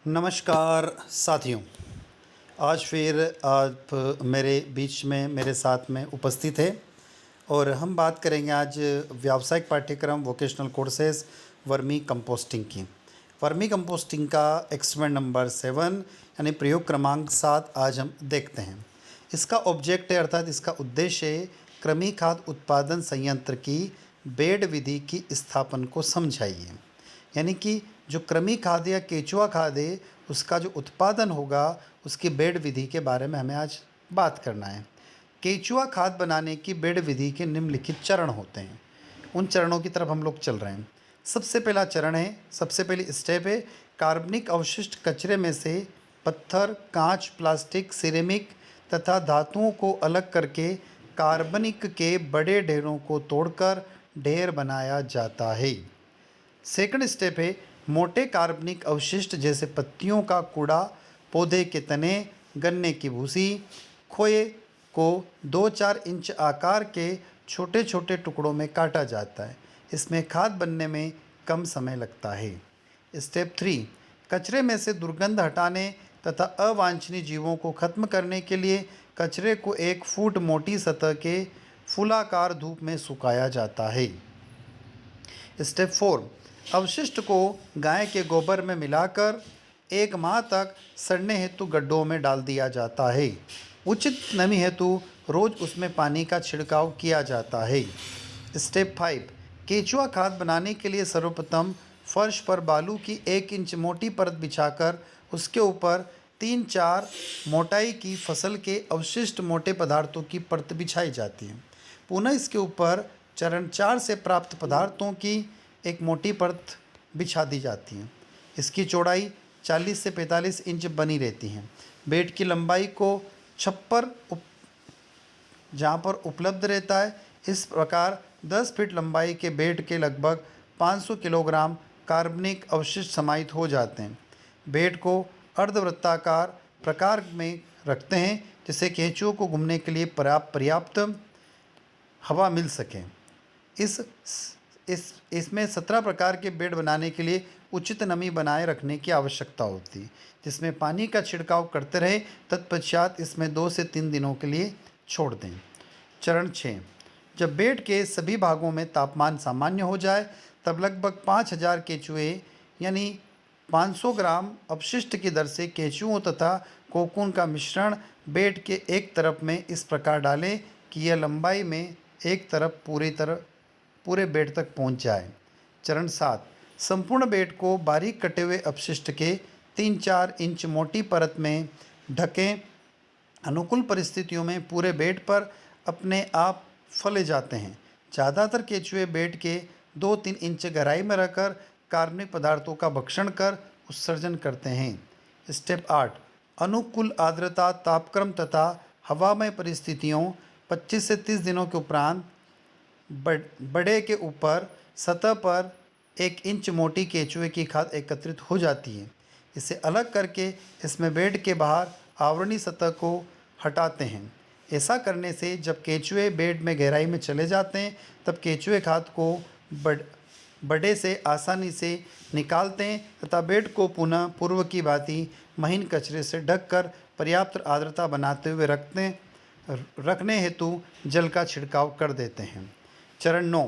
नमस्कार साथियों। आज फिर आप मेरे बीच में मेरे साथ में उपस्थित हैं और हम बात करेंगे आज व्यावसायिक पाठ्यक्रम वोकेशनल कोर्सेज वर्मी कंपोस्टिंग की। वर्मी कंपोस्टिंग का एक्सपेरिमेंट नंबर 7 यानी प्रयोग क्रमांक 7 आज हम देखते हैं। इसका ऑब्जेक्ट है अर्थात इसका उद्देश्य है कृमि खाद उत्पादन संयंत्र की बेड विधि की स्थापन को समझाइए। यानी कि जो कृमि खाद या केंचुआ खाद है उसका जो उत्पादन होगा उसकी बेड विधि के बारे में हमें आज बात करना है। केंचुआ खाद बनाने की बेड विधि के निम्नलिखित चरण होते हैं, उन चरणों की तरफ हम लोग चल रहे हैं। सबसे पहला चरण है, सबसे पहली स्टेप है कार्बनिक अवशिष्ट कचरे में से पत्थर, कांच, प्लास्टिक, सिरेमिक तथा धातुओं को अलग करके कार्बनिक के बड़े ढेरों को तोड़कर ढेर बनाया जाता है। सेकंड स्टेप है मोटे कार्बनिक अवशिष्ट जैसे पत्तियों का कूड़ा, पौधे के तने, गन्ने की भूसी, खोए को 2-4 इंच आकार के छोटे छोटे टुकड़ों में काटा जाता है। इसमें खाद बनने में कम समय लगता है। स्टेप 3 कचरे में से दुर्गंध हटाने तथा अवांछनीय जीवों को खत्म करने के लिए कचरे को 1 फुट मोटी सतह के फूलाकार धूप में सुखाया जाता है। स्टेप 4 अवशिष्ट को गाय के गोबर में मिलाकर 1 माह तक सड़ने हेतु गड्ढों में डाल दिया जाता है। उचित नमी हेतु रोज उसमें पानी का छिड़काव किया जाता है। स्टेप 5 केंचुआ खाद बनाने के लिए सर्वप्रथम फर्श पर बालू की 1 इंच मोटी परत बिछाकर उसके ऊपर 3-4 मोटाई की फसल के अवशिष्ट मोटे पदार्थों की परत बिछाई जाती है। पुनः इसके ऊपर चरण 4 से प्राप्त पदार्थों की एक मोटी परत बिछा दी जाती है। इसकी चौड़ाई 40 से 45 इंच बनी रहती है। बेड की लंबाई को छप्पर जहाँ पर उपलब्ध रहता है, इस प्रकार 10 फीट लंबाई के बेड के लगभग 500 किलोग्राम कार्बनिक अवशिष्ट समाहित हो जाते हैं। बेड को अर्धवृत्ताकार प्रकार में रखते हैं जिससे केंचुओं को घूमने के लिए पर्याप्त हवा मिल सके। इसमें 17 प्रकार के बेड बनाने के लिए उचित नमी बनाए रखने की आवश्यकता होती है, जिसमें पानी का छिड़काव करते रहे। तत्पश्चात इसमें 2 से 3 दिनों के लिए छोड़ दें। चरण 6 जब बेड के सभी भागों में तापमान सामान्य हो जाए तब लगभग 5000 केंचुए यानी 500 ग्राम अपशिष्ट की दर से केंचुओं तथा कोकून का मिश्रण बेड के एक तरफ में इस प्रकार डालें कि यह लंबाई में एक तरफ पूरे बेड तक पहुंच जाए। चरण 7 संपूर्ण बेड को बारीक कटे हुए अपशिष्ट के 3-4 इंच मोटी परत में ढकें। अनुकूल परिस्थितियों में पूरे बेड पर अपने आप फले जाते हैं। ज़्यादातर केंचुए बेड के 2-3 इंच गहराई में रहकर कार्बनिक पदार्थों का भक्षण कर उत्सर्जन करते हैं। स्टेप 8 अनुकूल आर्द्रता, तापक्रम तथा हवामय परिस्थितियों 25 से 30 दिनों के उपरांत बड़े के ऊपर सतह पर 1 इंच मोटी केंचुए की खाद एकत्रित हो जाती है। इसे अलग करके इसमें बेड के बाहर आवरणी सतह को हटाते हैं। ऐसा करने से जब केंचुए बेड में गहराई में चले जाते हैं तब केंचुए खाद को बड़े से आसानी से निकालते हैं तथा बेड को पुनः पूर्व की भांति महीन कचरे से ढककर पर्याप्त आर्द्रता बनाते हुए रखने हेतु जल का छिड़काव कर देते हैं। चरण 9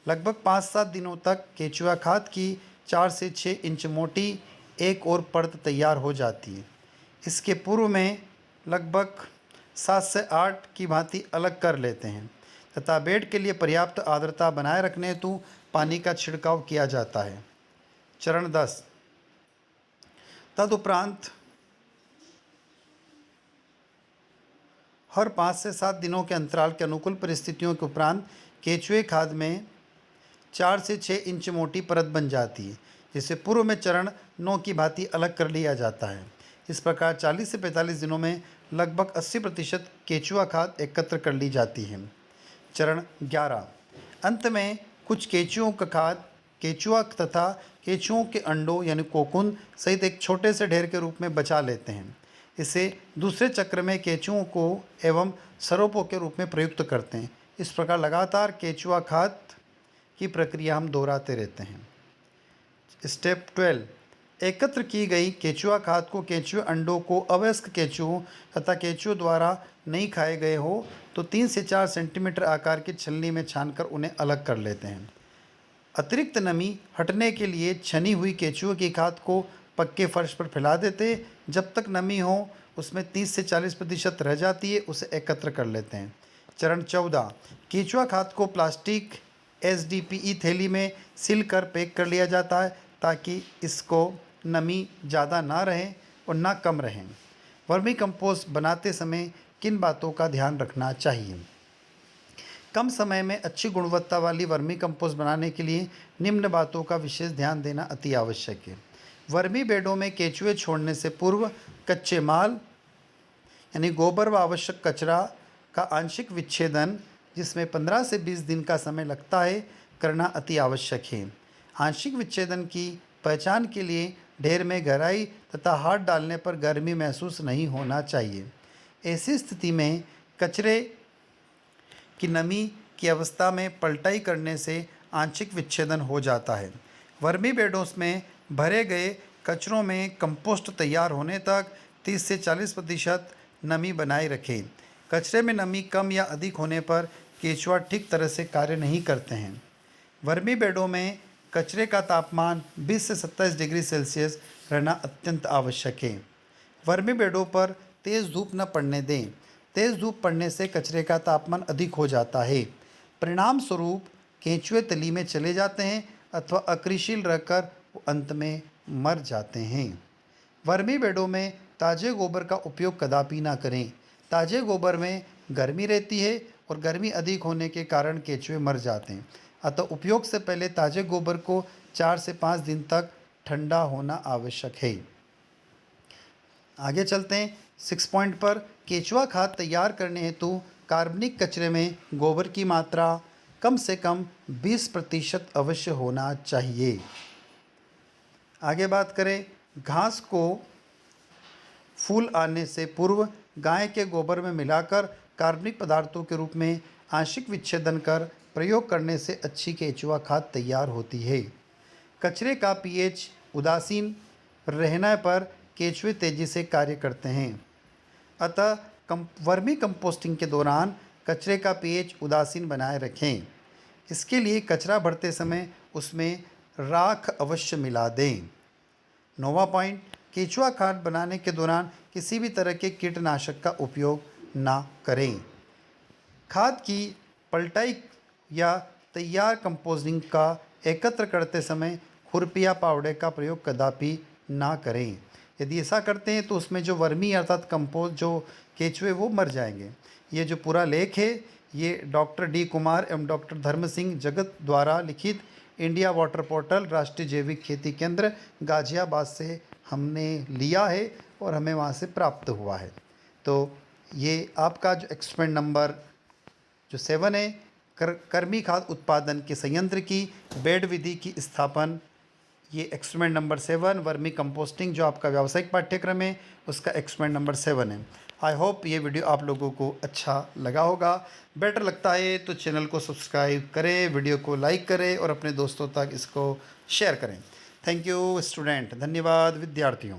लगभग 5-7 दिनों तक केंचुआ खाद की 4 से 6 इंच मोटी एक और परत तैयार हो जाती है। इसके पूर्व में लगभग 7 से 8 की भांति अलग कर लेते हैं तथा बेड के लिए पर्याप्त आर्द्रता बनाए रखने हेतु पानी का छिड़काव किया जाता है। चरण 10 तदुपरांत हर 5 से 7 दिनों के अंतराल के अनुकूल परिस्थितियों के उपरांत केंचुए खाद में 4 से 6 इंच मोटी परत बन जाती है, जिसे पूर्व में चरण 9 की भांति अलग कर लिया जाता है। इस प्रकार 40 से 45 दिनों में लगभग 80% केंचुआ खाद एकत्र कर ली जाती है। चरण 11 अंत में कुछ केंचुओं का खाद केंचुआ तथा केंचुओं के अंडों यानी कोकून सहित एक छोटे से ढेर के रूप में बचा लेते हैं। इसे दूसरे चक्र में केंचुओं को एवं सरोपों के रूप में प्रयुक्त करते हैं। इस प्रकार लगातार केंचुआ खाद की प्रक्रिया हम दोहराते रहते हैं। स्टेप 12 एकत्र की गई केंचुआ खाद को केंचुए अंडों को अवयस्क केंचुओं तथा केंचुओं द्वारा नहीं खाए गए हो तो 3 से 4 सेंटीमीटर आकार की छलनी में छानकर उन्हें अलग कर लेते हैं। अतिरिक्त नमी हटने के लिए छनी हुई केंचुए की खाद को पक्के फर्श पर फैला देते। जब तक नमी हो उसमें 30 से 40% रह जाती है, उसे एकत्र कर लेते हैं। चरण 14, केंचुआ खाद को प्लास्टिक एसडीपीई थैली में सील कर पैक कर लिया जाता है ताकि इसको नमी ज़्यादा ना रहे और ना कम रहें। वर्मी कंपोस्ट बनाते समय किन बातों का ध्यान रखना चाहिए? कम समय में अच्छी गुणवत्ता वाली वर्मी कंपोस्ट बनाने के लिए निम्न बातों का विशेष ध्यान देना अति आवश्यक है। वर्मी बेडों में केंचुए छोड़ने से पूर्व कच्चे माल यानी गोबर व आवश्यक कचरा का आंशिक विच्छेदन, जिसमें 15 से 20 दिन का समय लगता है, करना अति आवश्यक है। आंशिक विच्छेदन की पहचान के लिए ढेर में गहराई तथा हाथ डालने पर गर्मी महसूस नहीं होना चाहिए। ऐसी स्थिति में कचरे की नमी की अवस्था में पलटाई करने से आंशिक विच्छेदन हो जाता है। वर्मी बेडों में भरे गए कचरों में कंपोस्ट तैयार होने तक 30 से 40% नमी बनाए रखें। कचरे में नमी कम या अधिक होने पर केंचुआ ठीक तरह से कार्य नहीं करते हैं। वर्मी बेडों में कचरे का तापमान 20 से 27 डिग्री सेल्सियस रहना अत्यंत आवश्यक है। वर्मी बेडों पर तेज़ धूप न पड़ने दें। तेज़ धूप पड़ने से कचरे का तापमान अधिक हो जाता है। परिणाम स्वरूप केंचुए तली में चले जाते हैं अथवा अक्रियशील रहकर वो अंत में मर जाते हैं। वर्मी बेडों में ताज़े गोबर का उपयोग कदापि ना करें। ताज़े गोबर में गर्मी रहती है और गर्मी अधिक होने के कारण केंचुए मर जाते हैं। अतः उपयोग से पहले ताज़े गोबर को 4 से 5 दिन तक ठंडा होना आवश्यक है। आगे चलते हैं 6 पॉइंट पर। केंचुआ खाद तैयार करने हेतु कार्बनिक कचरे में गोबर की मात्रा कम से कम 20% अवश्य होना चाहिए। आगे बात करें, घास को फूल आने से पूर्व गाय के गोबर में मिलाकर कार्बनिक पदार्थों के रूप में आंशिक विच्छेदन कर प्रयोग करने से अच्छी केंचुआ खाद तैयार होती है। कचरे का पीएच उदासीन रहने पर केंचुए तेज़ी से कार्य करते हैं। अतः वर्मी कंपोस्टिंग के दौरान कचरे का पीएच उदासीन बनाए रखें। इसके लिए कचरा भरते समय उसमें राख अवश्य मिला दें। 9वां पॉइंट, केंचुआ खाद बनाने के दौरान किसी भी तरह के कीटनाशक का उपयोग ना करें। खाद की पलटाई या तैयार कंपोस्टिंग का एकत्र करते समय खुरपी या पावडे का प्रयोग कदापि ना करें। यदि ऐसा करते हैं तो उसमें जो वर्मी अर्थात कंपोस्ट जो केंचुए वो मर जाएंगे। ये जो पूरा लेख है ये डॉक्टर डी कुमार एवं डॉक्टर धर्म सिंह जगत द्वारा लिखित इंडिया वाटर पोर्टल राष्ट्रीय जैविक खेती केंद्र गाजियाबाद से हमने लिया है और हमें वहाँ से प्राप्त हुआ है। तो ये आपका जो एक्सपेरिमेंट नंबर जो 7 है, कर्मी खाद उत्पादन के संयंत्र की बेड विधि की स्थापन, ये एक्सपेरिमेंट नंबर 7 वर्मी कंपोस्टिंग जो आपका व्यावसायिक पाठ्यक्रम है उसका एक्सपेरिमेंट नंबर 7 है। आई होप ये वीडियो आप लोगों को अच्छा लगा होगा। बेटर लगता है तो चैनल को सब्सक्राइब करें, वीडियो को लाइक करें और अपने दोस्तों तक इसको शेयर करें। थैंक यू स्टूडेंट, धन्यवाद विद्यार्थियों।